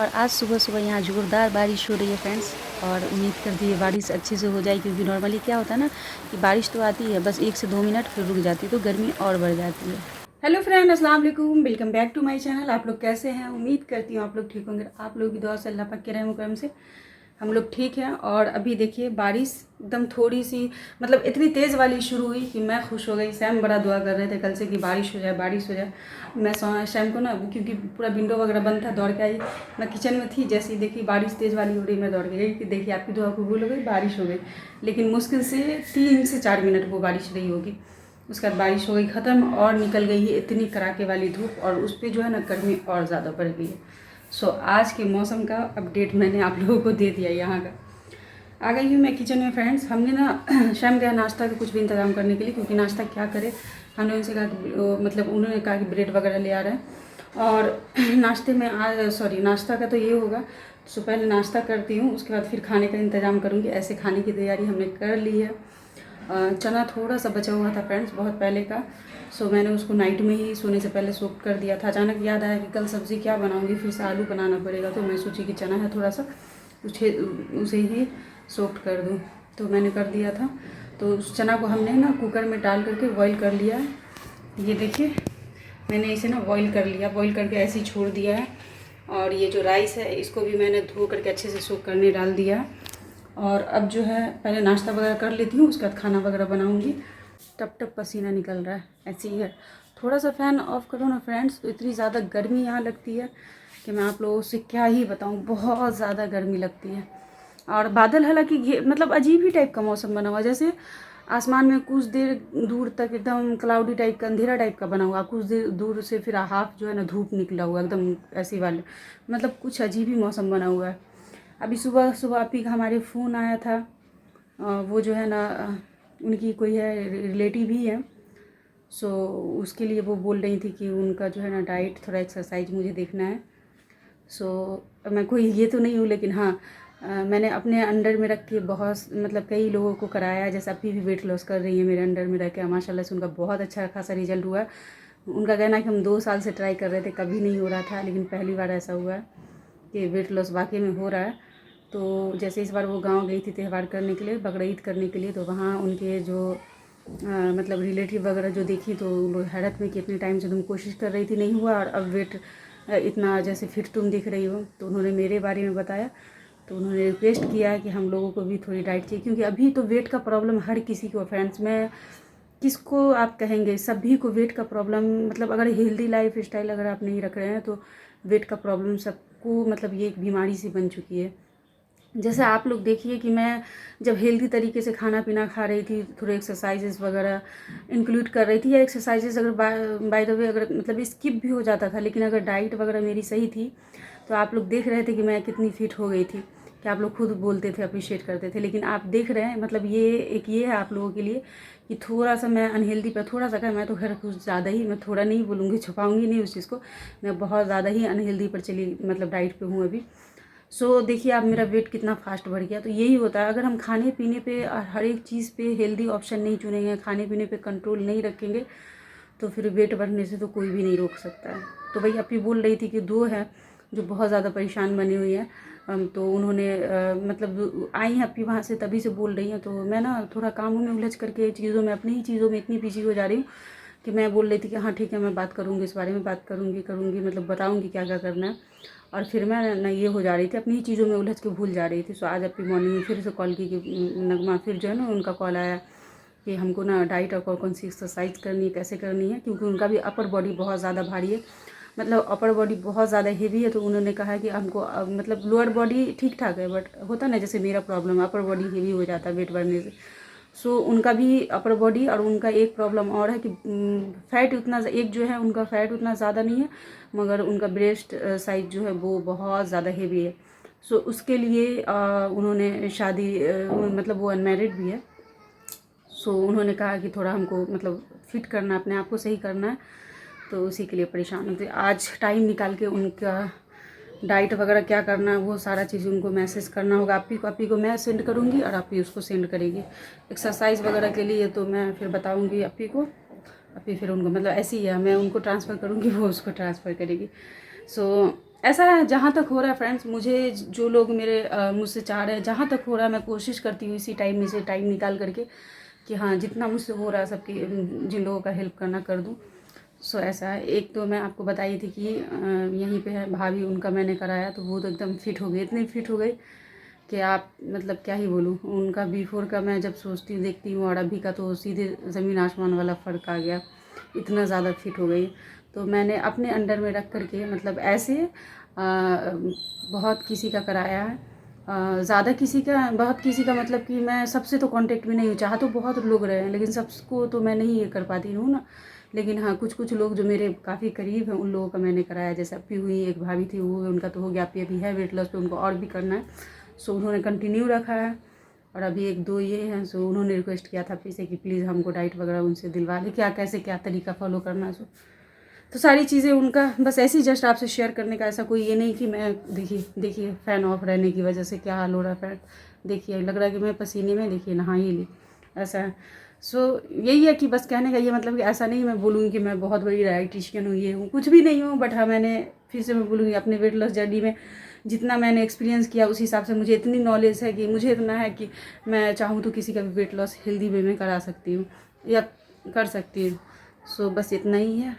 और आज सुबह सुबह यहाँ ज़ोरदार बारिश हो रही है फ्रेंड्स। और उम्मीद करती है बारिश अच्छे से हो जाए, क्योंकि नॉर्मली क्या होता है ना कि बारिश तो आती है बस 1 से 2 मिनट फिर रुक जाती है, तो गर्मी और बढ़ जाती है। हेलो फ्रेंड, अस्सलाम वालेकुम, welcome back to my channel. आप लोग कैसे हैं? उम्मीद करती हूँ आप लोग ठीक होंगे। आप लोगों की दुआ से, अल्लाह पाक के रहम करम से हम लोग ठीक हैं। और अभी देखिए बारिश एकदम थोड़ी सी मतलब इतनी तेज़ वाली शुरू हुई कि मैं खुश हो गई। सैम बड़ा दुआ कर रहे थे कल से कि बारिश हो जाए, बारिश हो जाए। मैं सैम को ना, क्योंकि पूरा विंडो वगैरह बंद था, दौड़ के आई। मैं किचन में थी, जैसे ही देखी बारिश तेज़ वाली हो रही, मैं दौड़ के गई कि देखिए आपकी दुआ कबूल हो गई, बारिश हो गई। लेकिन मुश्किल से 3 से 4 मिनट वो बारिश रही होगी। उसके बाद बारिश हो गई ख़त्म और निकल गई है इतनी कड़ाके वाली धूप, और उस पर जो है ना गर्मी और ज़्यादा बढ़ गई है। सो आज के मौसम का अपडेट मैंने आप लोगों को दे दिया। यहाँ का आ गई हूँ मैं किचन में फ्रेंड्स। हमने ना शाम गया नाश्ता का कुछ भी इंतज़ाम करने के लिए, क्योंकि नाश्ता क्या करे। हमने उनसे कहा कि मतलब उन्होंने कहा कि ब्रेड वगैरह ले आ रहे हैं। और नाश्ते में नाश्ता का तो ये होगा। सो पहले नाश्ता करती हूँ, उसके बाद फिर खाने का इंतज़ाम करूँगी। ऐसे खाने की तैयारी हमने कर ली है। चना थोड़ा सा बचा हुआ था फ्रेंड्स, बहुत पहले का। सो मैंने उसको नाइट में ही सोने से पहले सोक कर दिया था। अचानक याद आया कि कल सब्ज़ी क्या बनाऊंगी, फिर से आलू बनाना पड़ेगा, तो मैं सोची कि चना है थोड़ा सा उसे ही सोक्ड कर दूँ, तो मैंने कर दिया था। तो उस चना को हमने ना कुकर में डाल करके बॉईल कर लिया है। ये देखिए मैंने इसे ना बॉईल कर लिया, बॉईल करके ऐसे ही छोड़ दिया है। और ये जो राइस है इसको भी मैंने धो करके अच्छे से सोक करने डाल दिया। और अब जो है पहले नाश्ता वगैरह कर लेती हूँ, उसके बाद खाना वगैरह बनाऊँगी। टप टप पसीना निकल रहा है, ऐसे ही है। थोड़ा सा फ़ैन ऑफ करो ना फ्रेंड्स, तो इतनी ज़्यादा गर्मी यहाँ लगती है कि मैं आप लोगों से क्या ही बताऊँ, बहुत ज़्यादा गर्मी लगती है। और बादल हालांकि मतलब अजीब ही टाइप का मौसम बना हुआ, जैसे आसमान में कुछ देर दूर तक एकदम क्लाउडी टाइप का, अंधेरा टाइप का बना हुआ, कुछ देर दूर से फिर हाफ जो है ना धूप निकला हुआ एकदम ऐसे वाले, मतलब कुछ अजीब ही मौसम बना हुआ है। अभी सुबह सुबह आप ही का हमारे फ़ोन आया था। वो जो है ना उनकी कोई है रिलेटिव ही है। सो उसके लिए वो बोल रही थी कि उनका जो है ना डाइट, थोड़ा एक्सरसाइज मुझे देखना है। सो मैं कोई ये तो नहीं हूँ, लेकिन हाँ मैंने अपने अंडर में रख के बहुत मतलब कई लोगों को कराया। जैसे अभी भी वेट लॉस कर रही है मेरे अंडर में रख के, माशाल्लाह से उनका बहुत अच्छा खासा रिजल्ट हुआ है। उनका कहना है कि हम 2 साल से ट्राई कर रहे थे, कभी नहीं हो रहा था, लेकिन पहली बार ऐसा हुआ है कि वेट लॉस वाकई में हो रहा है। तो जैसे इस बार वो गांव गई थी त्यौहार करने के लिए, बकरीद करने के लिए, तो वहाँ उनके जो मतलब रिलेटिव वगैरह जो देखी, तो लोग हैरत में कि इतने टाइम से तुम कोशिश कर रही थी, नहीं हुआ, और अब वेट इतना जैसे फिट तुम दिख रही हो। तो उन्होंने मेरे बारे में बताया, तो उन्होंने रिक्वेस्ट किया है कि हम लोगों को भी थोड़ी डाइट चाहिए, क्योंकि अभी तो वेट का प्रॉब्लम हर किसी को फ्रेंड्स। मैं किसको आप कहेंगे, सभी को वेट का प्रॉब्लम, मतलब अगर हेल्दी लाइफ स्टाइल अगर आप नहीं रख रहे हैं तो वेट का प्रॉब्लम सबको, मतलब ये एक बीमारी सी बन चुकी है। जैसे आप लोग देखिए कि मैं जब हेल्दी तरीके से खाना पीना खा रही थी, थोड़े एक्सरसाइजेस वगैरह इंक्लूड कर रही थी, या एक्सरसाइजेस अगर बाय द वे अगर मतलब स्किप भी हो जाता था, लेकिन अगर डाइट वगैरह मेरी सही थी, तो आप लोग देख रहे थे कि मैं कितनी फिट हो गई थी, कि आप लोग खुद बोलते थे, अप्रिशिएट करते थे। लेकिन आप देख रहे हैं, मतलब ये है आप लोगों के लिए कि थोड़ा सा मैं अनहेल्दी पर थोड़ा सा, मैं तो खैर कुछ ज़्यादा ही, मैं थोड़ा नहीं बोलूँगी, छुपाऊँगी नहीं उस चीज़ को, मैं बहुत ज़्यादा ही अनहेल्दी पर चली, मतलब डाइट पे हूँ अभी। सो देखिए आप मेरा वेट कितना फास्ट बढ़ गया। तो यही होता है, अगर हम खाने पीने पे और हर एक चीज़ पे हेल्दी ऑप्शन नहीं चुनेंगे, खाने पीने पे कंट्रोल नहीं रखेंगे, तो फिर वेट बढ़ने से तो कोई भी नहीं रोक सकता है। तो भाई अपी बोल रही थी कि 2 है जो बहुत ज़्यादा परेशान बनी हुई है। तो उन्होंने मतलब आई हैं अपी वहाँ से, तभी से बोल रही हैं। तो मैं ना थोड़ा कामों में उलझ करके, चीज़ों में, अपनी ही चीज़ों में इतनी बिजी हो जा रही हूँ कि मैं बोल रही थी कि हाँ ठीक है, मैं बात करूँगी, इस बारे में बात करूँगी, मतलब बताऊँगी क्या क्या करना है। और फिर मैं ना ये हो जा रही थी, अपनी ही चीज़ों में उलझ के भूल जा रही थी। सो आज अपनी मॉर्निंग में फिर से कॉल की कि नगमा, फिर जो है ना उनका कॉल आया कि हमको ना डाइट और कौन सी एक्सरसाइज करनी है, कैसे करनी है, क्योंकि उनका भी अपर बॉडी बहुत ज़्यादा भारी है, मतलब अपर बॉडी बहुत ज़्यादा हेवी है। तो उन्होंने कहा है कि हमको मतलब लोअर बॉडी ठीक ठाक है, बट होता ना जैसे मेरा प्रॉब्लम, अपर बॉडी हेवी हो जाता है वेट बढ़ने से। सो उनका भी अपर बॉडी, और उनका एक प्रॉब्लम और है कि फ़ैट उतना, एक जो है उनका फ़ैट उतना ज़्यादा नहीं है, मगर उनका ब्रेस्ट साइज जो है वो बहुत ज़्यादा हेवी है। सो उसके लिए उन्होंने शादी मतलब वो अनमैरिड भी है। सो उन्होंने कहा कि थोड़ा हमको मतलब फिट करना, अपने आप को सही करना है, तो उसी के लिए परेशान होते। आज टाइम निकाल के उनका डाइट वगैरह क्या करना है वो सारा चीज़ उनको मैसेज करना होगा। आपी को मैं सेंड करूँगी और आपी उसको सेंड करेगी। एक्सरसाइज वगैरह के लिए तो मैं फिर बताऊँगी आपी को, आपी फिर उनको, मतलब ऐसे ही है, मैं उनको ट्रांसफ़र करूँगी, वो उसको ट्रांसफ़र करेगी। सो ऐसा है जहाँ तक हो रहा है फ्रेंड्स, मुझे जो लोग मेरे मुझसे चाह रहे हैं, जहाँ तक हो रहा है मैं कोशिश करती हूँ इसी टाइम में से टाइम निकाल करके कि हाँ जितना मुझसे हो रहा है सबकी जिन लोगों का हेल्प करना कर दूँ। सो ऐसा है। एक तो मैं आपको बताई थी कि यहीं पे है भाभी, उनका मैंने कराया तो वो तो एकदम फिट हो गई, इतनी फिट हो गई कि आप मतलब क्या ही बोलूँ। उनका बिफोर का मैं जब सोचती हूँ देखती हूँ और अभी का तो सीधे ज़मीन आसमान वाला फ़र्क आ गया, इतना ज़्यादा फिट हो गई। तो मैंने अपने अंडर में रख करके मतलब ऐसे बहुत किसी का कराया है, ज़्यादा किसी का, बहुत किसी का मतलब कि मैं सबसे तो कांटेक्ट में नहीं हूँ, चाह तो बहुत लोग रहे हैं लेकिन सबको तो मैं नहीं ये कर पाती हूँ ना। लेकिन हाँ कुछ कुछ लोग जो मेरे काफ़ी करीब हैं उन लोगों का मैंने कराया। जैसे अभी हुई एक भाभी थी, वो उनका तो हो गया, अभी है वेट लॉस पे, उनको और भी करना है। सो उन्होंने कंटिन्यू रखा है। और अभी एक दो ये हैं, सो उन्होंने रिक्वेस्ट किया था फिर से कि प्लीज़ हमको डाइट वगैरह उनसे दिलवा दें, क्या कैसे क्या तरीका फॉलो करना है। सो तो सारी चीज़ें उनका बस ऐसे ही जस्ट आपसे शेयर करने का, ऐसा कोई ये नहीं कि मैं देखिए देखिए फ़ैन ऑफ रहने की वजह से क्या हाल हो रहा है फ्रेंड, देखिए लग रहा है कि मैं पसीने में देखिए नहा ही ली, ऐसा है। सो यही है कि बस कहने का ये मतलब कि ऐसा नहीं मैं बोलूँगी कि मैं बहुत बड़ी डाइटिशियन हूँ, ये हूँ, कुछ भी नहीं हूँ। बट हाँ मैंने फिर से मैं बोलूँगी अपने वेट लॉस जर्नी में जितना मैंने एक्सपीरियंस किया उस हिसाब से मुझे इतनी नॉलेज है कि मुझे इतना है कि मैं चाहूँ तो किसी का भी वेट लॉस हेल्दी वे में करा सकती हूँ या कर सकती हूँ। सो बस इतना ही है।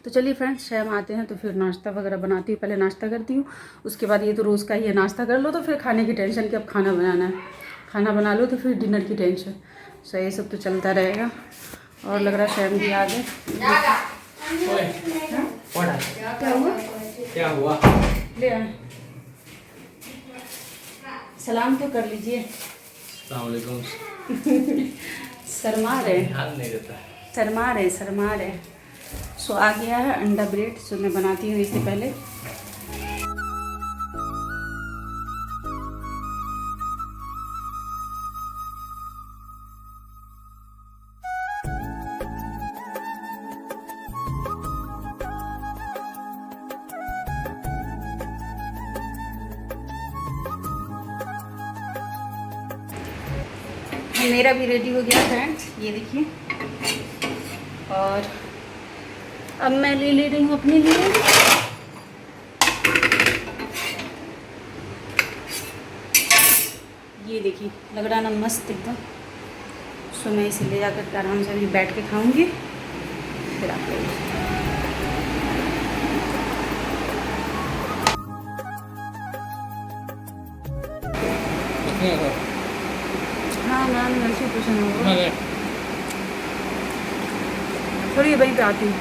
तो चलिए फ्रेंड्स, शाम आते हैं तो फिर नाश्ता वगैरह बनाती हूँ, पहले नाश्ता करती हूँ, उसके बाद ये तो रोज़ का ही है, नाश्ता कर लो तो फिर खाने की टेंशन कि अब खाना बनाना है, खाना बना लो तो फिर डिनर की टेंशन। सो ये सब तो चलता रहेगा। और लग रहा है शाम भी आ गए। क्या हुआ? क्या हुआ? ले आए, सलाम तो कर लीजिए। अस्सलाम वालेकुम। शर्मा रहे, ध्यान नहीं देता। शर्मा रहे। सो आ गया है अंडा ब्रेड, सो मैं बनाती हूँ इससे पहले। मेरा भी रेडी हो गया फ्रेंड्स, ये देखिए। और अब मैं ले रही हूँ अपने लिए ये देखिए, लग रहा ना मस्त एकदम। सो मैं इसे ले जाकर के आराम से अभी बैठ के खाऊंगी, फिर आप लोग। हाँ मैम वैसे कुछ नहीं होगा, थोड़ी वहीं पे आती हूँ।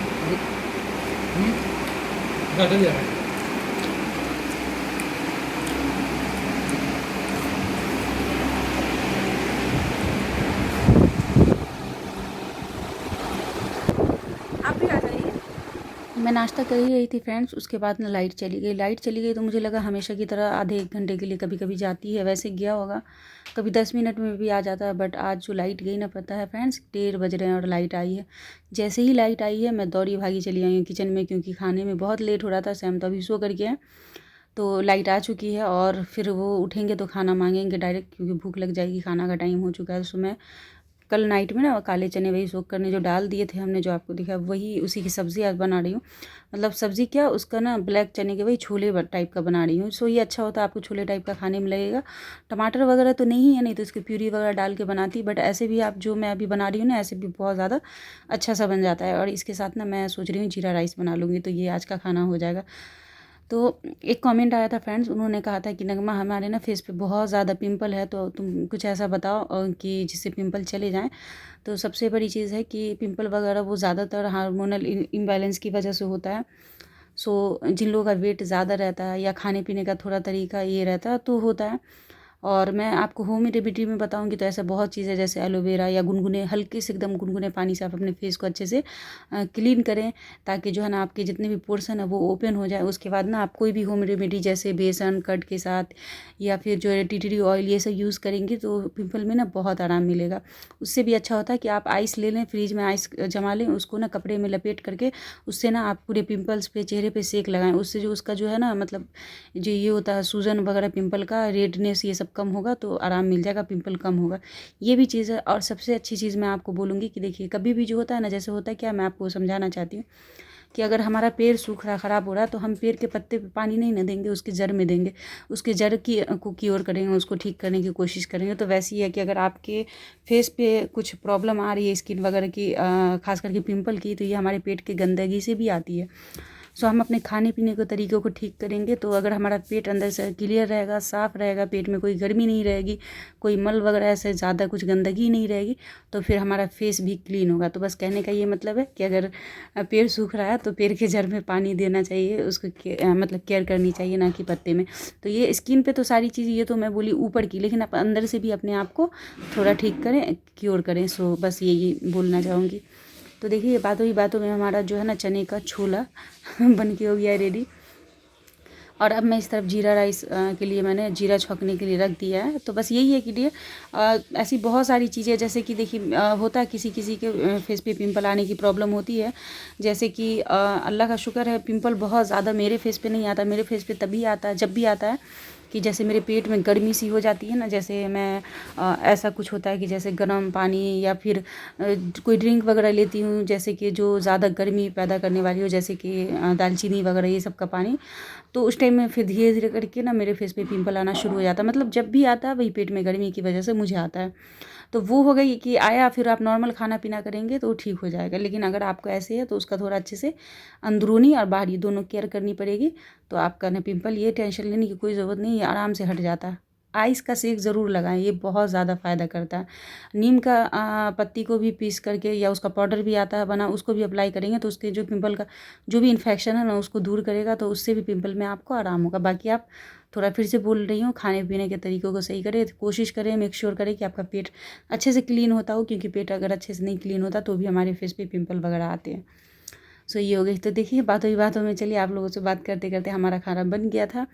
आप भी आ जाइए। मैं नाश्ता कर ही रही थी फ्रेंड्स, उसके बाद ना लाइट चली गई तो मुझे लगा हमेशा की तरह आधे एक घंटे के लिए कभी कभी जाती है, वैसे गया होगा, कभी 10 मिनट में भी आ जाता है। बट आज जो लाइट गई ना, पता है फ्रेंड्स 1:30 बज रहे हैं और लाइट आई है। जैसे ही लाइट आई है मैं दौड़ी भागी चली आई हूँ किचन में, क्योंकि खाने में बहुत लेट हो रहा था। सैम तो अभी सो करके है, तो लाइट आ चुकी है और फिर वो उठेंगे तो खाना मांगेंगे डायरेक्ट, क्योंकि भूख लग जाएगी, खाना का टाइम हो चुका है। तो मैं कल नाइट में ना काले चने वही सोख करने जो डाल दिए थे हमने, जो आपको दिखा, वही उसी की सब्ज़ी आज बना रही हूँ। मतलब सब्ज़ी क्या, उसका ना ब्लैक चने के वही छोले टाइप का बना रही हूँ। सो ये अच्छा होता है, आपको छोले टाइप का खाने में लगेगा। टमाटर वगैरह तो नहीं है, नहीं तो इसकी प्यूरी वगैरह डाल के बनाती, बट ऐसे भी आप जो मैं अभी बना रही हूँ ना, ऐसे भी बहुत ज़्यादा अच्छा सा बन जाता है। और इसके साथ ना मैं सोच रही हूँ जीरा राइस बना लूँगी, तो ये आज का खाना हो जाएगा। तो एक कमेंट आया था फ्रेंड्स, उन्होंने कहा था कि नगमा हमारे ना फेस पे बहुत ज़्यादा पिंपल है, तो तुम कुछ ऐसा बताओ कि जिससे पिंपल चले जाएं। तो सबसे बड़ी चीज़ है कि पिंपल वगैरह वो ज़्यादातर हार्मोनल इम्बैलेंस की वजह से होता है। सो जिन लोगों का वेट ज़्यादा रहता है या खाने पीने का थोड़ा तरीका ये रहता है तो होता है। और मैं आपको होम रेमेडी में बताऊंगी तो ऐसा बहुत चीज़ें, जैसे एलोवेरा या गुनगुने, हल्के से एकदम गुनगुने पानी से आप अपने फेस को अच्छे से क्लीन करें, ताकि जो है ना आपके जितने भी पोर्सन है वो ओपन हो जाए। उसके बाद ना आप कोई भी होम रेमेडी जैसे बेसन कर्ड के साथ या फिर जो है टी ऑयल, ये सब यूज़ करेंगे तो पिंपल में ना बहुत आराम मिलेगा। उससे भी अच्छा होता है कि आप आइस ले लें, फ्रिज में आइस जमा लें, उसको ना कपड़े में लपेट करके उससे ना आप पूरे पिंपल्स पे, चेहरे पे सेक लगाएं। उससे जो उसका जो है ना मतलब जो ये होता है सूजन वगैरह, पिंपल का रेडनेस, ये सब कम होगा, तो आराम मिल जाएगा, पिंपल कम होगा। ये भी चीज़ है। और सबसे अच्छी चीज़ मैं आपको बोलूँगी कि देखिए कभी भी जो होता है ना, जैसे होता है क्या, मैं आपको समझाना चाहती हूँ कि अगर हमारा पेड़ सूख रहा ख़राब हो रहा है तो हम पेड़ के पत्ते पे पानी नहीं ना देंगे, उसके जड़ में देंगे, उसके जड़ की को क्योर करेंगे, उसको ठीक करने की कोशिश करेंगे। तो वैसे ही है कि अगर आपके फेस पे कुछ प्रॉब्लम आ रही है स्किन वगैरह की, खास करके पिंपल की, तो ये हमारे पेट के गंदगी से भी आती है। सो हम अपने खाने पीने के तरीक़ों को ठीक करेंगे तो अगर हमारा पेट अंदर से क्लियर रहेगा, साफ़ रहेगा, पेट में कोई गर्मी नहीं रहेगी, कोई मल वगैरह ऐसे ज़्यादा कुछ गंदगी नहीं रहेगी, तो फिर हमारा फेस भी क्लीन होगा। तो बस कहने का ये मतलब है कि अगर पेड़ सूख रहा है तो पेड़ के जड़ में पानी देना चाहिए, उसको मतलब केयर करनी चाहिए, ना कि पत्ते में। तो ये स्किन पे तो सारी चीज़ ये तो मैं बोली ऊपर की, लेकिन आप अंदर से भी अपने आप को थोड़ा ठीक करें, क्योर करें। सो बस यही बोलना चाहूँगी। तो देखिए बातों ही बातों में हमारा जो है ना चने का छोला बन के हो गया रेडी। और अब मैं इस तरफ जीरा राइस के लिए मैंने जीरा छौंकने के लिए रख दिया है। तो बस यही है कि लिए ऐसी बहुत सारी चीज़ें, जैसे कि देखिए होता है किसी किसी के फेस पे पिंपल आने की प्रॉब्लम होती है। जैसे कि अल्लाह का शुक्र है पिंपल बहुत ज़्यादा मेरे फेस पे नहीं आता। मेरे फेस पे तभी आता है जब भी आता है कि जैसे मेरे पेट में गर्मी सी हो जाती है ना, जैसे मैं ऐसा कुछ होता है कि जैसे गर्म पानी या फिर कोई ड्रिंक वगैरह लेती हूँ, जैसे कि जो ज़्यादा गर्मी पैदा करने वाली हो, जैसे कि दालचीनी वगैरह ये सब का पानी, तो उस टाइम में फिर धीरे धीरे करके ना मेरे फेस पे पिंपल आना शुरू हो जाता है। मतलब जब भी आता है वही पेट में गर्मी की वजह से मुझे आता है। तो वो हो गई कि आया, फिर आप नॉर्मल खाना पीना करेंगे तो ठीक हो जाएगा। लेकिन अगर आपको ऐसे है तो उसका थोड़ा अच्छे से अंदरूनी और बाहरी दोनों केयर करनी पड़ेगी। तो आपका ना पिंपल, ये टेंशन लेने की कोई ज़रूरत नहीं है, आराम से हट जाता है। आइस का सेक ज़रूर लगाएं, ये बहुत ज़्यादा फ़ायदा करता है। नीम का पत्ती को भी पीस करके, या उसका पाउडर भी आता है बना, उसको भी अप्लाई करेंगे तो उसके जो पिंपल का जो भी इन्फेक्शन है ना उसको दूर करेगा, तो उससे भी पिंपल में आपको आराम होगा। बाकी आप थोड़ा फिर से बोल रही हूँ, खाने पीने के तरीक़ों को सही करें, कोशिश करें, मेक श्योर करें कि आपका पेट अच्छे से क्लीन होता हो, क्योंकि पेट अगर अच्छे से नहीं क्लीन होता तो भी हमारे फेस पे पिंपल वगैरह आते हैं। सो ये हो गई। तो देखिए बातों ही बातों में चलिए आप लोगों से बात करते करते हमारा खाना बन गया था।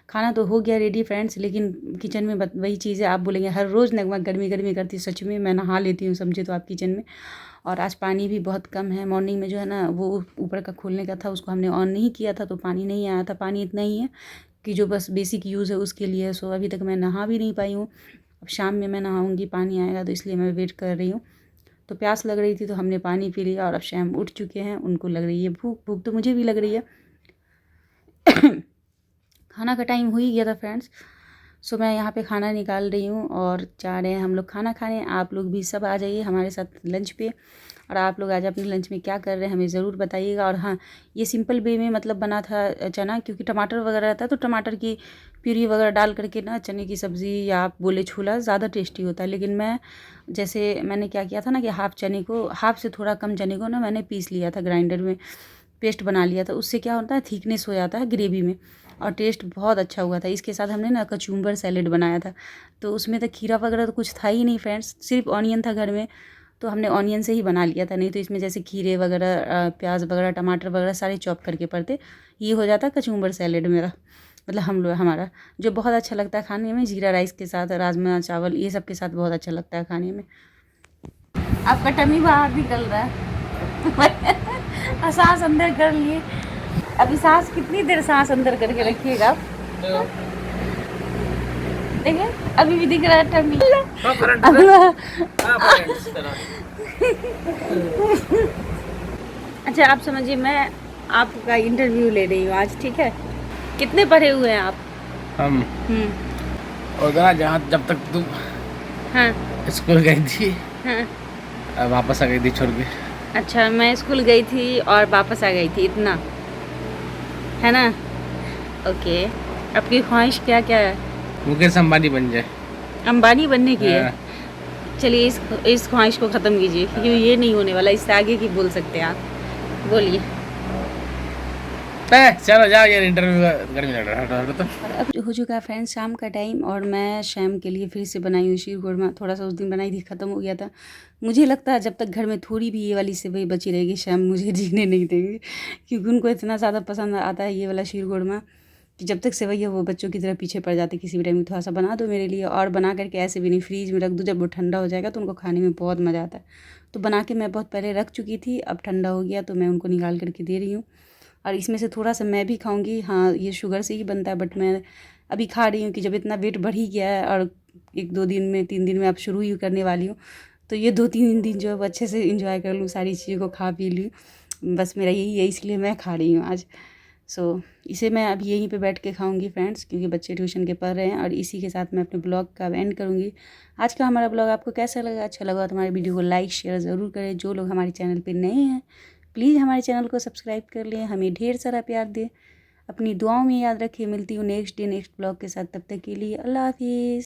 खाना तो हो गया रेडी फ्रेंड्स, लेकिन किचन में वही चीज़ है। आप बोलेंगे हर रोज़ नगमा गर्मी गर्मी करती, सच में मैं नहा लेती हूँ समझे तो आप किचन में। और आज पानी भी बहुत कम है। मॉर्निंग में जो है ना वो ऊपर का खोलने का था, उसको हमने ऑन नहीं किया था तो पानी नहीं आया था। पानी इतना ही है कि जो बस बेसिक यूज़ है उसके लिए। सो अभी तक मैं नहा भी नहीं पाई हूँ। अब शाम में मैं नहाऊँगी, पानी आएगा, तो इसलिए मैं वेट कर रही हूँ। तो प्यास लग रही थी तो हमने पानी पी लिया, और अब शैम उठ चुके हैं, उनको लग रही है भूख। भूख तो मुझे भी लग रही है। खाना का टाइम हो ही गया था फ्रेंड्स। सो मैं यहाँ पे खाना निकाल रही हूँ और जा रहे हैं हम लोग खाना खाने। आप लोग भी सब आ जाइए हमारे साथ लंच पे। और आप लोग आज अपने लंच में क्या कर रहे हैं हमें ज़रूर बताइएगा। और हाँ, ये सिंपल वे में मतलब बना था चना, क्योंकि टमाटर वगैरह रहता है तो टमाटर की प्यूरी वगैरह डाल करके ना चने की सब्ज़ी या आप बोले छोला ज़्यादा टेस्टी होता है। लेकिन मैं जैसे मैंने क्या किया था ना कि हाफ़ चने को, हाफ़ से थोड़ा कम चने को ना मैंने पीस लिया था, ग्राइंडर में पेस्ट बना लिया था। उससे क्या होता है, थिकनेस हो जाता है ग्रेवी में, और टेस्ट बहुत अच्छा हुआ था। इसके साथ हमने ना कचुम्बर सैलेड बनाया था, तो उसमें तो खीरा वगैरह तो कुछ था ही नहीं फ्रेंड्स, सिर्फ ऑनियन था घर में, तो हमने ऑनियन से ही बना लिया था। नहीं तो इसमें जैसे खीरे वगैरह, प्याज वगैरह, टमाटर वगैरह सारे चॉप करके पड़ते, ये हो जाता कचुम्बर सैलेड मेरा, मतलब हमारा, जो बहुत अच्छा लगता है खाने में। जीरा राइस के साथ, राजमा चावल, ये सब के साथ बहुत अच्छा लगता है खाने में। आपका टमी बाहर निकल रहा है। सांस अंदर कर लिए। अभी सांस कितनी देर सांस अंदर करके रखिएगा आप। देखिए अभी भी दिख रहा है टमी। अच्छा आप समझिए, मैं आपका इंटरव्यू ले रही हूँ आज, ठीक है। कितने पढ़े हुए हैं आप? हम और जहाँ जब तक तुम हाँ स्कूल गई थी, हाँ वापस आ गई थी छोड़ के। अच्छा, मैं स्कूल गई थी और वापस आ गई थी, इतना है ना। ओके, आपकी ख्वाहिश क्या क्या है? मुकेश अंबानी बन जाए। अंबानी बनने की है? चलिए इस ख्वाहिश को ख़त्म कीजिए, क्योंकि ये नहीं होने वाला। इससे आगे की बोल सकते हैं आप, बोलिए। चलो जाओ यार, इंटरव्यू गर्मी लग रहा है तो। अब हो चुका है फ्रेंड्स शाम का टाइम, और मैं शाम के लिए फिर से बनाई हुई शीर खुरमा। थोड़ा सा उस दिन बनाई थी, ख़त्म हो गया था। मुझे लगता है जब तक घर में थोड़ी भी ये वाली सेवई बची रहेगी, शाम मुझे जीने नहीं देंगे, क्योंकि उनको इतना ज़्यादा पसंद आता है ये वाला शीर खुरमा कि जब तक सेवई है वो बच्चों की तरह पीछे पड़ जाते। किसी भी टाइम थोड़ा सा बना दो मेरे लिए, और बना करके ऐसे भी नहीं, फ्रीज में रख दो, जब वो ठंडा हो जाएगा तो उनको खाने में बहुत मज़ा आता है। तो बना के मैं बहुत पहले रख चुकी थी, अब ठंडा हो गया तो मैं उनको निकाल करके दे रही हूँ। और इसमें से थोड़ा सा मैं भी खाऊंगी। हाँ, ये शुगर से ही बनता है, बट मैं अभी खा रही हूँ कि जब इतना वेट बढ़ ही गया है, और 1-2 दिन में, 3 दिन में अब शुरू ही करने वाली हूँ, तो ये 2-3 दिन जो है अच्छे से इंजॉय कर लूँ, सारी चीज़ों को खा पी लूँ। बस मेरा यही है, इसलिए मैं खा रही हूँ आज। सो इसे मैं अभी यहीं पे बैठ के खाऊंगी फ्रेंड्स, क्योंकि बच्चे ट्यूशन के पढ़ रहे हैं। और इसी के साथ मैं अपने ब्लॉग का एंड करूँगी। आज का हमारा ब्लॉग आपको कैसा लगा? अच्छा लगा तो हमारे वीडियो को लाइक शेयर ज़रूर करें। जो लोग हमारे चैनल पर नए हैं प्लीज़ हमारे चैनल को सब्सक्राइब कर लें, हमें ढेर सारा प्यार दें, अपनी दुआओं में याद रखें। मिलती हूँ नेक्स्ट डे नेक्स्ट ब्लॉग के साथ, तब तक के लिए अल्लाह हाफिज़।